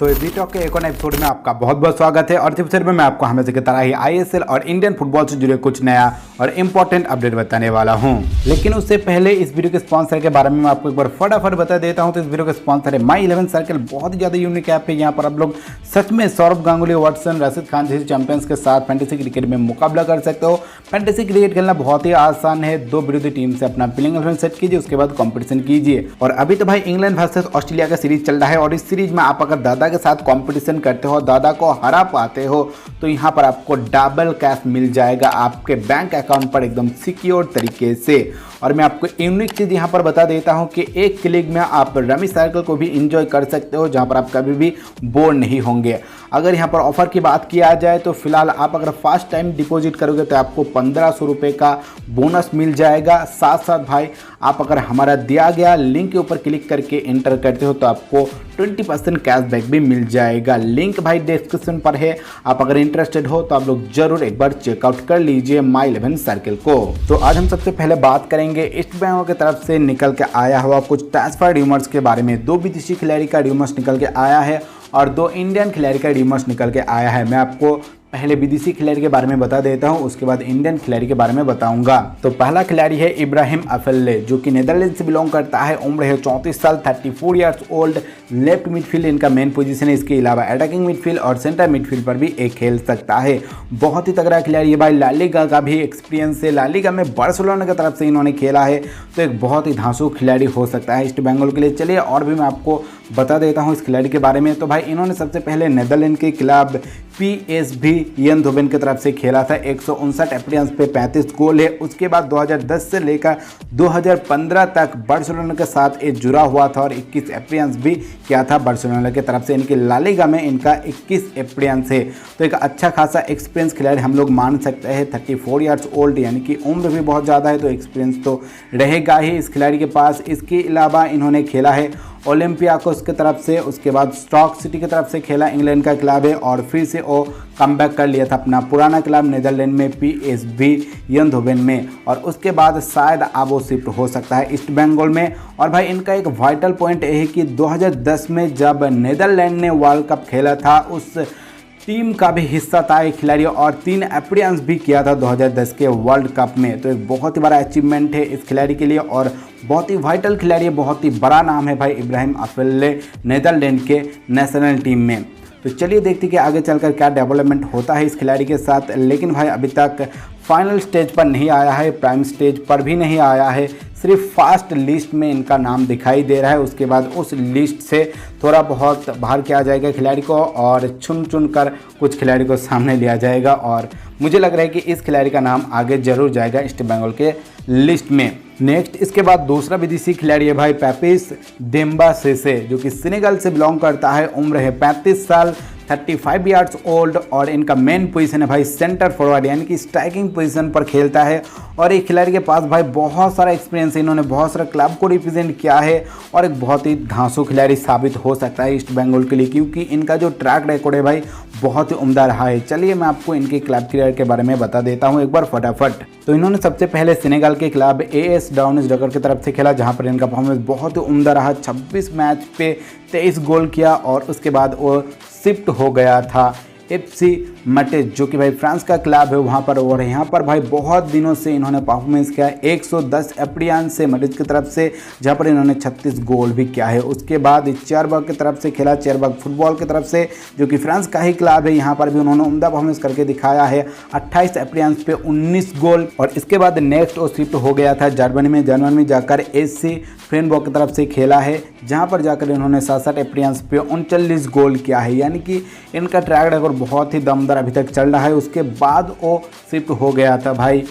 तो इस वीडियो के एक और एपिसोड में आपका बहुत बहुत स्वागत है। और इस एपिसोड में मैं आपको हमेशा की तरह ही आईएसएल और इंडियन फुटबॉल से जुड़े कुछ नया और इंपॉर्टेंट अपडेट बताने वाला हूं। लेकिन उससे पहले इस वीडियो के स्पॉन्सर के बारे में मैं आपको एक बार फटाफट बता देता हूं। तो इस वीडियो का स्पॉन्सर है माई 11 सर्कल। बहुत ही ज़्यादा यूनिक ऐप है। यहाँ पर आप लोग सच में सौरभ गांगुली, वाटसन, राशिद खान जैसे चैंपियंस के साथ फैंटेसी क्रिकेट में मुकाबला कर सकते हो। फैंटेसी क्रिकेट खेलना बहुत ही आसान है। दो विरोधी टीम से अपना प्लेइंग 11 सेट कीजिए, उसके बाद कॉम्पिटिशन कीजिए। और अभी तो भाई इंग्लैंड वर्सेस ऑस्ट्रेलिया का सीरीज चल रहा है और इस सीरीज में आप अगर दादा के साथ कॉम्पिटिशन करते हो, दादा को हरा पाते हो, तो यहाँ पर आपको डबल कैश मिल जाएगा आपके बैंक अकाउंट पर एकदम सिक्योर तरीके से। और मैं आपको यूनिक चीज़ यहाँ पर बता देता हूँ कि एक क्लिक में आप रमी सर्कल को भी इंजॉय कर सकते हो, जहाँ पर आप कभी भी बोर नहीं होंगे। अगर यहाँ पर ऑफर की बात किया जाए तो फिलहाल आप अगर फर्स्ट टाइम डिपॉजिट करोगे तो आपको 1500 रुपये का बोनस मिल जाएगा। साथ साथ भाई आप अगर हमारा दिया गया लिंक के ऊपर क्लिक करके एंटर करते हो तो आपको 20% कैशबैक भी मिल जाएगा। लिंक भाई डिस्क्रिप्शन पर है। आप अगर इंटरेस्टेड हो तो आप लोग जरूर एक बार चेकआउट कर लीजिए माई 11 सर्कल को। तो आज हम सबसे पहले बात करेंगे ईस्ट बंगाल की तरफ से निकल के आया हुआ कुछ ट्रांसफर र्यूमर्स के बारे में। 2 विदेशी खिलाड़ी का र्यूमर्स निकल के आया है और 2 इंडियन खिलाड़ी का र्यूमर्स निकल के आया है। मैं आपको पहले विदेशी खिलाड़ी के बारे में बता देता हूं, उसके बाद इंडियन खिलाड़ी के बारे में बताऊंगा। तो पहला खिलाड़ी है इब्राहिम अफेल्ले, जो कि नीदरलैंड से बिलोंग करता है। उम्र है 34 साल, 34 ईयर्स ओल्ड। लेफ्ट मिडफील्ड इनका मेन पोजीशन है। इसके अलावा अटैकिंग मिडफील्ड और सेंटर मिडफील्ड पर भी एक खेल सकता है। बहुत ही तगड़ा खिलाड़ी है भाई। ला लीगा का भी एक्सपीरियंस है। ला लीगा में बार्सिलोना की तरफ से इन्होंने खेला है, तो एक बहुत ही धांसू खिलाड़ी हो सकता है ईस्ट बंगाल के लिए। चलिए और भी मैं आपको बता देता हूँ इस खिलाड़ी के बारे में। तो भाई इन्होंने सबसे पहले नीदरलैंड के क्लब PSV एंडहोवन की तरफ से खेला था। 159 अपीयरेंस पे 35 गोल है। उसके बाद 2010 से लेकर 2015 तक बार्सिलोना के साथ ये जुड़ा हुआ था और 21 अपीयरेंस भी किया था बार्सिलोना की तरफ से। इनकी ला लीगा में इनका 21 अपीयरेंस है, तो एक अच्छा खासा एक्सपीरियंस खिलाड़ी हम लोग मान सकते हैं। 34 ईयर्स ओल्ड, यानी कि उम्र भी बहुत ज़्यादा है, तो एक्सपीरियंस तो रहेगा ही इस खिलाड़ी के पास। इसके अलावा इन्होंने खेला है ओलंपियाकोस की तरफ से, उसके बाद स्टॉक सिटी की तरफ से खेला, इंग्लैंड का क्लब है, और फिर से वो कमबैक कर लिया था अपना पुराना क्लब नीदरलैंड में PSV एंडहोवन में। और उसके बाद शायद अब वो शिफ्ट हो सकता है ईस्ट बंगाल में। और भाई इनका एक वाइटल पॉइंट ये है कि 2010 में जब नीदरलैंड ने वर्ल्ड कप खेला था, उस टीम का भी हिस्सा था एक खिलाड़ी और 3 अपीयरेंस भी किया था 2010 के वर्ल्ड कप में। तो एक बहुत ही बड़ा अचीवमेंट है इस खिलाड़ी के लिए और बहुत ही वाइटल खिलाड़ी है, बहुत ही बड़ा नाम है भाई इब्राहिम अफेल्ले नीदरलैंड के नेशनल टीम में। तो चलिए देखते कि आगे चलकर क्या डेवलपमेंट होता है इस खिलाड़ी के साथ। लेकिन भाई अभी तक फाइनल स्टेज पर नहीं आया है, प्राइम स्टेज पर भी नहीं आया है, सिर्फ फर्स्ट लिस्ट में इनका नाम दिखाई दे रहा है। उसके बाद उस लिस्ट से थोड़ा बहुत बाहर किया जाएगा खिलाड़ी को और चुन कर कुछ खिलाड़ी को सामने लिया जाएगा। और मुझे लग रहा है कि इस खिलाड़ी का नाम आगे जरूर जाएगा ईस्ट बंगाल के लिस्ट में। नेक्स्ट इसके बाद दूसरा विदेशी खिलाड़ी है भाई पैपिस डेम्बा सेसे, जो कि सेनेगल से बिलोंग करता है। उम्र है 35 साल, 35 ईयर्स ओल्ड और इनका मेन पोजीशन है भाई सेंटर फॉरवर्ड, यानी कि स्ट्राइकिंग पोजीशन पर खेलता है। और एक खिलाड़ी के पास भाई बहुत सारा एक्सपीरियंस है, इन्होंने बहुत सारा क्लब को रिप्रेजेंट किया है और एक बहुत ही धांसू खिलाड़ी साबित हो सकता है ईस्ट बंगाल के लिए, क्योंकि इनका जो ट्रैक रिकॉर्ड है भाई बहुत ही उम्दा रहा है। चलिए मैं आपको इनके क्लब करियर के बारे में बता देता हूँ एक बार फटाफट। तो इन्होंने सबसे पहले सेनेगल के क्लब AS डाउनिसबर्ग की तरफ से खेला, जहाँ पर इनका परफॉर्मेंस बहुत ही उम्दा रहा। 26 मैच पे 23 गोल किया और उसके बाद वो शिफ्ट हो गया था FC मैड्रिड, जो कि भाई फ्रांस का क्लब है वहाँ पर। और यहाँ पर भाई बहुत दिनों से इन्होंने परफॉर्मेंस किया। 110 अपीयरेंस से मैड्रिड की तरफ से, जहाँ पर इन्होंने 36 गोल भी किया है। उसके बाद चेरबर्ग की तरफ से खेला, चेरबर्ग फुटबॉल की तरफ से, जो कि फ्रांस का ही क्लब है। यहाँ पर भी उन्होंने उम्दा परफॉर्मेंस करके दिखाया है। 28 अपीयरेंस पे 19 गोल। और इसके बाद नेक्स्ट वो शिफ्ट हो गया था जर्मनी में जाकर SC फ्रेनबर्ग की तरफ से खेला है, जहाँ पर जाकर इन्होंने 67 अपीयरेंस पे 39 गोल किया है, यानी कि इनका ट्रैक रिकॉर्ड बहुत ही दमदार अभी तक चल रहा है। उसके बाद वो शिफ्ट हो गया था भाई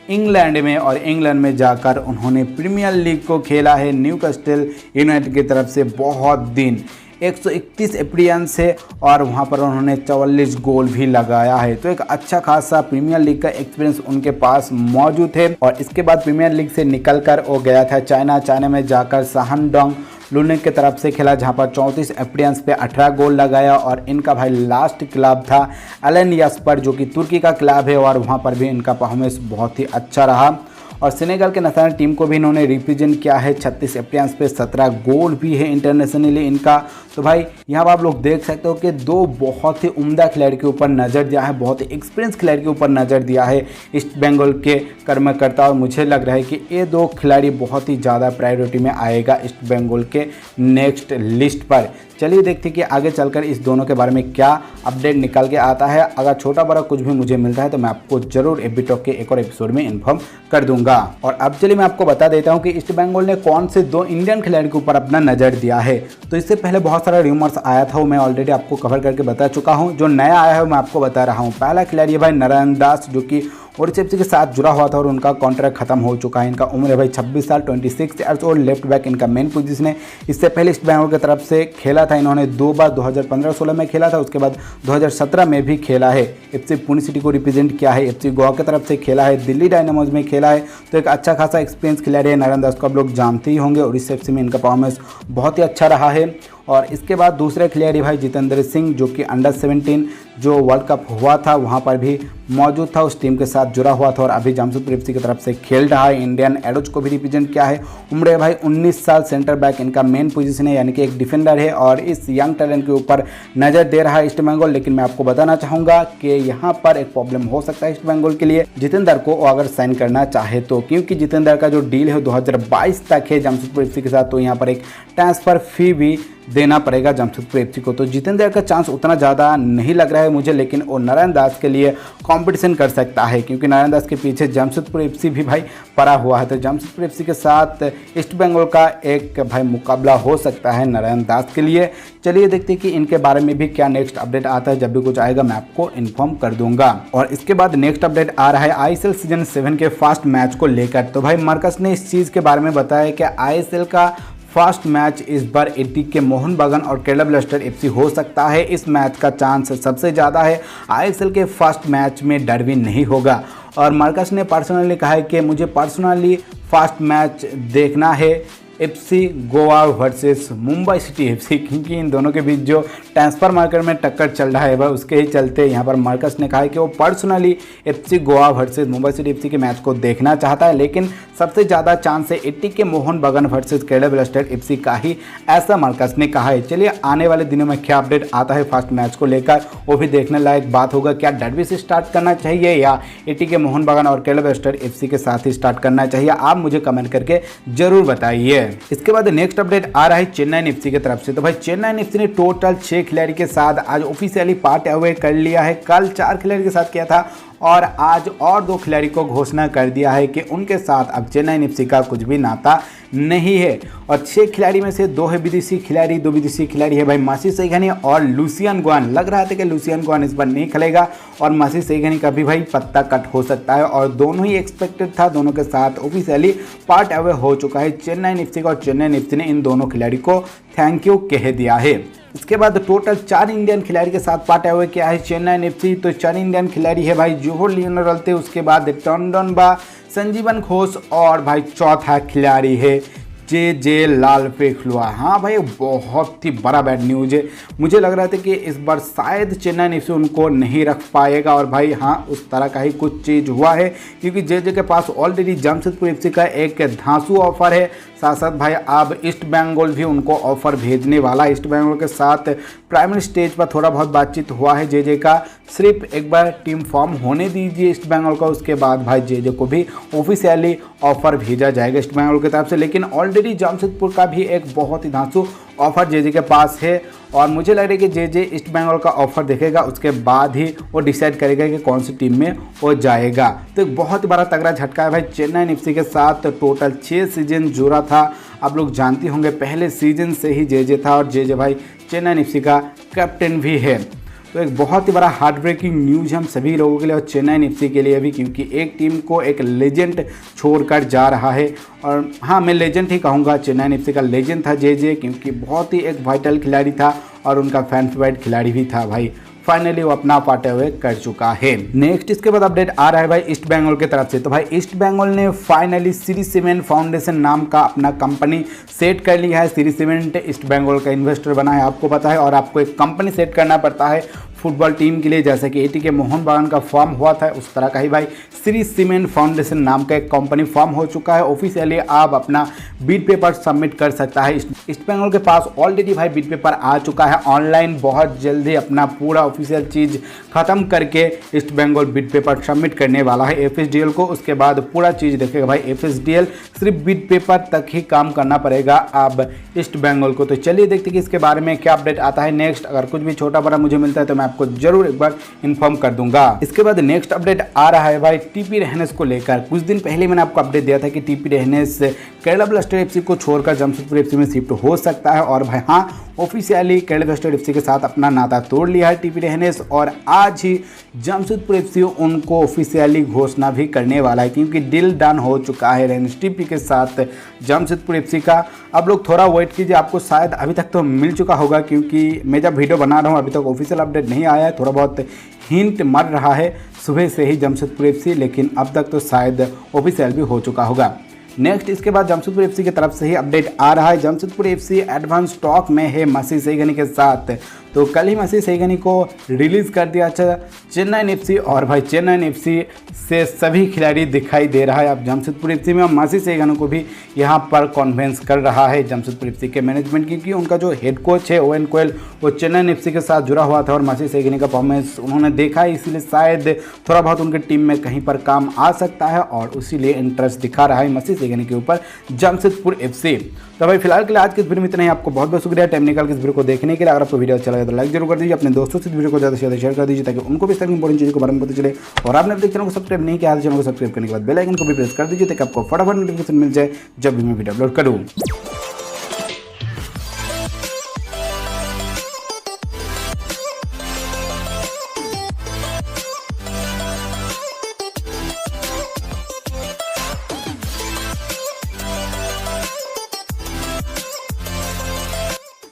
इंग्लैंड में और इंग्लैंड में जाकर उन्होंने प्रीमियर लीग को खेला है न्यूकास्टल यूनाइटेड की तरफ से बहुत दिन। 131 अपीयरेंस है और वहाँ पर उन्होंने 44 गोल भी लगाया है। तो एक अच्छा खासा प्रीमियर लीग का एक्सपीरियंस उनके पास मौजूद है। और इसके बाद प्रीमियर लीग से निकलकर वो गया था चाइना में जाकर शानडोंग लुनिक की तरफ से खेला, जहाँ पर 34 अपीयरेंस पे 18 गोल लगाया। और इनका भाई लास्ट क्लब था एलनयास्पर, जो कि तुर्की का क्लब है, और वहाँ पर भी इनका परफॉर्मेंस बहुत ही अच्छा रहा। और सेनेगल के नेशनल टीम को भी इन्होंने रिप्रेजेंट किया है। 36 अपीयरेंस पे 17 गोल भी है इंटरनेशनली इनका। तो भाई यहाँ पर आप लोग देख सकते हो कि दो बहुत ही उम्दा खिलाड़ी के ऊपर नज़र दिया है, बहुत ही एक्सपीरियंस खिलाड़ी के ऊपर नज़र दिया है ईस्ट बंगाल के कर्मकर्ता। और मुझे लग रहा है कि ये दो खिलाड़ी बहुत ही ज़्यादा प्रायोरिटी में आएगा ईस्ट बंगाल के नेक्स्ट लिस्ट पर। चलिए देखते हैं कि आगे चलकर इस दोनों के बारे में क्या अपडेट निकल के आता है। अगर छोटा बड़ा कुछ भी मुझे मिलता है तो मैं आपको जरूर एफबी टॉक के एक और एपिसोड में इन्फॉर्म कर दूंगा। और अब चलिए मैं आपको बता देता हूं कि ईस्ट बंगाल ने कौन से दो इंडियन खिलाड़ी के ऊपर अपना नज़र दिया है। तो इससे पहले बहुत सारा रूमर्स आया था, वो मैं ऑलरेडी आपको कवर करके बता चुका हूँ। जो नया आया है मैं आपको बता रहा हूँ। पहला खिलाड़ी है भाई नारायण दास, जो कि ओडिशा एफसी के साथ जुड़ा हुआ था और उनका कॉन्ट्रैक्ट खत्म हो चुका है। इनका उम्र है भाई 26 साल, 26 ईयर्स ओल्ड, लेफ्ट बैक इनका मेन पोजीशन है। इससे पहले ईस्ट बंगाल की तरफ से खेला था इन्होंने 2 बार, 2015-16 में खेला था, उसके बाद 2017 में भी खेला है। एफसी पुणे सिटी को रिप्रेजेंट किया है, एफसी गोवा की तरफ से खेला है, दिल्ली डायनामोज में खेला है। तो एक अच्छा खासा एक्सपीरियंस खिलाड़ी है नारायण दास को, आप लोग जानते ही होंगे। ओडिशा एफसी में इनका परफॉर्मेंस बहुत ही अच्छा रहा है। और इसके बाद दूसरे खिलाड़ी भाई जितेंद्र सिंह, जो कि अंडर 17 जो वर्ल्ड कप हुआ था वहां पर भी मौजूद था, उस टीम के साथ जुड़ा हुआ था और अभी जमशेदपुर एफसी की तरफ से खेल रहा है। इंडियन एरोज को भी रिप्रेजेंट किया है। उम्र है भाई 19 साल, सेंटर बैक इनका मेन पोजीशन है, यानी कि एक डिफेंडर है। और इस यंग टैलेंट के ऊपर नज़र दे रहा है ईस्ट बंगाल। लेकिन मैं आपको बताना चाहूँगा कि यहाँ पर एक प्रॉब्लम हो सकता है ईस्ट बंगाल के लिए, जितेंद्र को अगर साइन करना चाहे तो, क्योंकि जितेंद्र का जो डील है 2022 तक है जमशेदपुर एफसी के साथ। तो यहाँ पर एक ट्रांसफ़र फी भी देना पड़ेगा जमशेदपुर एफसी को। तो जितेंद्र का चांस उतना ज़्यादा नहीं लग रहा है मुझे, लेकिन वो नारायण दास के लिए कंपटीशन कर सकता है, क्योंकि नारायण दास के पीछे जमशेदपुर एफसी भी भाई पड़ा हुआ है। तो जमशेदपुर एफसी के साथ ईस्ट बंगाल का एक भाई मुकाबला हो सकता है नारायण दास के लिए। चलिए देखते हैं कि इनके बारे में भी क्या नेक्स्ट अपडेट आता है। जब भी कुछ आएगा मैं आपको इन्फॉर्म कर दूंगा। और इसके बाद नेक्स्ट अपडेट आ रहा है आईएसएल सीजन 7 के फर्स्ट मैच को लेकर। तो भाई मार्कस ने इस चीज़ के बारे में बताया कि आईएसएल का फर्स्ट मैच इस बार एटी के मोहन बागान और केरला ब्लास्टर एफसी हो सकता है। इस मैच का चांस सबसे ज़्यादा है। आईएसएल के फर्स्ट मैच में डर्बी नहीं होगा। और मार्कस ने पर्सनली कहा है कि मुझे पर्सनली फर्स्ट मैच देखना है FC Goa versus Mumbai city FC, क्योंकि इन दोनों के बीच जो ट्रांसफर मार्केट में टक्कर चल रहा है वह उसके ही चलते यहाँ पर मार्कस ने कहा है कि वो personally FC Goa versus Mumbai city FC के मैच को देखना चाहता है। लेकिन सबसे ज़्यादा चांस है एटी के मोहन बागान वर्सेस केरला ब्लास्टर एफसी का ही, ऐसा मार्कस ने कहा है। चलिए आने वाले दिनों में क्या अपडेट आता है फर्स्ट मैच को लेकर, वो भी देखने लायक बात होगा। क्या डर्बी से स्टार्ट करना चाहिए या एटी के मोहन बागान और केरला ब्लास्टर एफसी के साथ ही स्टार्ट करना चाहिए, आप मुझे कमेंट करके जरूर बताइए। इसके बाद नेक्स्ट अपडेट आ रहा है चेन्नई एफसी की तरफ से। तो भाई चेन्नई एफसी ने टोटल 6 खिलाड़ी के साथ आज ऑफिशियली पार्ट अवे कर लिया है। कल 4 खिलाड़ी के साथ किया था और आज और 2 खिलाड़ी को घोषणा कर दिया है कि उनके साथ अब चेन्नई एफसी का कुछ भी नाता नहीं है। और 6 खिलाड़ी में से 2 है विदेशी खिलाड़ी, 2 विदेशी खिलाड़ी है भाई मासी सैघनी और लुसियन गुआन। लग रहा था कि लुसियन गुआन इस बार नहीं खेलेगा और मासी सैघनी का भी भाई पत्ता कट हो सकता है। और दोनों ही एक्सपेक्टेड था, दोनों के साथ ऑफिशियली पार्ट अवे हो चुका है चेन्नई एफसी का। और चेन्नई एफसी ने इन दोनों खिलाड़ी को थैंक यू कह दिया है। इसके बाद टोटल 4 इंडियन खिलाड़ी के साथ पार्ट अवे किया है चेन्नई एफसी। तो 4 इंडियन खिलाड़ी है भाई जोहर लियोनरल्ते, उसके बाद टंडन बा, संजीवन घोष और भाई चौथा खिलाड़ी है जे लाल पेखलुआ। हाँ भाई बहुत ही बड़ा बैड न्यूज़ है। मुझे लग रहा था कि इस बार शायद चेन्नई एफसी उनको नहीं रख पाएगा और भाई हाँ उस तरह का ही कुछ चीज़ हुआ है, क्योंकि जे के पास ऑलरेडी जमशेदपुर एफसी का एक धांसू ऑफर है। साथ साथ भाई अब ईस्ट बंगाल भी उनको ऑफर भेजने वाला है। ईस्ट बंगाल के साथ प्राइमरी स्टेज पर थोड़ा बहुत बातचीत हुआ है जे का। सिर्फ एक बार टीम फॉर्म होने दीजिए ईस्ट बंगाल का, उसके बाद भाई जे को भी ऑफिशियली ऑफर भेजा जाएगा ईस्ट बंगाल की तरफ से। लेकिन ऑलरेडी जमशेदपुर का भी एक बहुत ही धांसू ऑफर जे के पास है और मुझे लग रहा है कि जे ईस्ट बंगाल का ऑफर देखेगा, उसके बाद ही वो डिसाइड करेगा कि कौन सी टीम में वो जाएगा। तो एक बहुत बड़ा तगड़ा झटका है भाई चेन्नई एफसी के साथ। टोटल 6 सीजन जुड़ा था, आप लोग जानते होंगे पहले सीजन से ही जे था और जे भाई चेन्नई एफसी का कैप्टन भी है। तो एक बहुत ही बड़ा हार्ट ब्रेकिंग न्यूज़ हम सभी लोगों के लिए और चेन्नई एफसी के लिए भी, क्योंकि एक टीम को एक लेजेंड छोड़कर जा रहा है। और हाँ मैं लेजेंड ही कहूँगा, चेन्नई एफसी का लेजेंड था जे, क्योंकि बहुत ही एक वाइटल खिलाड़ी था और उनका फैन फेवरेट खिलाड़ी भी था भाई। फाइनली वो अपना पार्ट अवे कर चुका है। नेक्स्ट इसके बाद अपडेट आ रहा है भाई ईस्ट बंगाल की तरफ से। तो भाई ईस्ट बंगाल ने फाइनली श्री सीमेंट फाउंडेशन नाम का अपना कंपनी सेट कर लिया है। श्री सीमेंट ईस्ट बंगाल का इन्वेस्टर बना है, आपको पता है। और आपको एक कंपनी सेट करना पड़ता है फुटबॉल टीम के लिए, जैसे कि एटीके मोहन बागान का फॉर्म हुआ था उस तरह का ही भाई श्री सीमेंट फाउंडेशन नाम का एक कंपनी फॉर्म हो चुका है। ऑफिशियली आप अपना बिड पेपर सबमिट कर सकता है। ईस्ट बंगाल के पास ऑलरेडी भाई बिड पेपर आ चुका है ऑनलाइन। बहुत जल्दी अपना पूरा ऑफिशियल चीज़ खत्म करके East Bengal bid paper submit करने वाला है एफएसडीएल को। उसके बाद पूरा चीज़ देखेगा भाई एफएसडीएल, सिर्फ बिड पेपर तक ही काम करना पड़ेगा अब ईस्ट बंगाल को। तो चलिए देखते कि इसके बारे में क्या अपडेट आता है नेक्स्ट। अगर कुछ भी छोटा बड़ा मुझे मिलता है तो मैं आपको जरूर एक बार इन्फॉर्म कर दूंगा। इसके बाद नेक्स्ट अपडेट आ रहा है भाई टीपी रहनेस को लेकर। कुछ दिन पहले मैंने आपको अपडेट दिया था कि टीपी रहनेस केरला ब्लास्टर एफसी को छोड़कर जमशेदपुर एफसी में शिफ्ट हो सकता है। और भाई हाँ, ऑफिशियली केरला ब्लास्टर एफसी के साथ अपना नाता तोड़ लिया है टीपी रहनेस और आज ही जमशेदपुर एफसी उनको ऑफिशियली घोषणा भी करने वाला है, क्योंकि डील डन हो चुका है रहनेस टीपी के साथ जमशेदपुर एफसी का। अब लोग थोड़ा वेट कीजिए, आपको शायद अभी तक तो मिल चुका होगा, क्योंकि मैं जब वीडियो बना रहा हूँ अभी तक ऑफिशियल अपडेट नहीं आया है। थोड़ा बहुत हिंट मर रहा है सुबह से ही जमशेदपुर एफसी, लेकिन अब तक तो शायद ऑफिशियल भी हो चुका होगा। नेक्स्ट इसके बाद जमशेदपुर एफसी की तरफ से ही अपडेट आ रहा है। जमशेदपुर एफसी एडवांस टॉक में है मसीह सईगनी के साथ। तो कल ही मसीह सईगनी को रिलीज़ कर दिया चेन्नई एफसी और भाई चेन्नई एफसी से सभी खिलाड़ी दिखाई दे रहा है अब जमशेदपुर एफसी में। मसीह सईगनी को भी यहाँ पर कन्विंस कर रहा है जमशेदपुर एफसी के मैनेजमेंट, क्योंकि उनका जो हेड कोच है ओवेन कोयल वो चेन्नई एफसी के साथ जुड़ा हुआ था और मसीह सईगनी का परफॉर्मेंस उन्होंने देखा है, इसीलिए शायद थोड़ा बहुत उनके टीम में कहीं पर काम आ सकता है और इसीलिए इंटरेस्ट दिखा रहा है मसीह सईगनी के ऊपर जमशेदपुर एफसी। तो भाई फिलहाल के लिए आज के इस वीडियो में इतना ही। आपको बहुत बहुत शुक्रिया टाइम निकाल के इस वीडियो को देखने के लिए। अगर आपको वीडियो अच्छा लगे तो लाइक जरूर कर दीजिए, अपने दोस्तों से वीडियो को ज़्यादा से ज़्यादा शेयर कर दीजिए ताकि उनको भी इस तरह की इंपॉर्टेंट चीज़ों के बारे में पता चले। और आपने अपने चैनल को सब्सक्राइब नहीं किया है, चैनल को सब्सक्राइब करने के बाद बेल आइकन को भी प्रेस कर दीजिए ताकि आपको फटाफट नोटिफिकेशन मिल जाए जब भी मैं वीडियो अपलोड करूँ।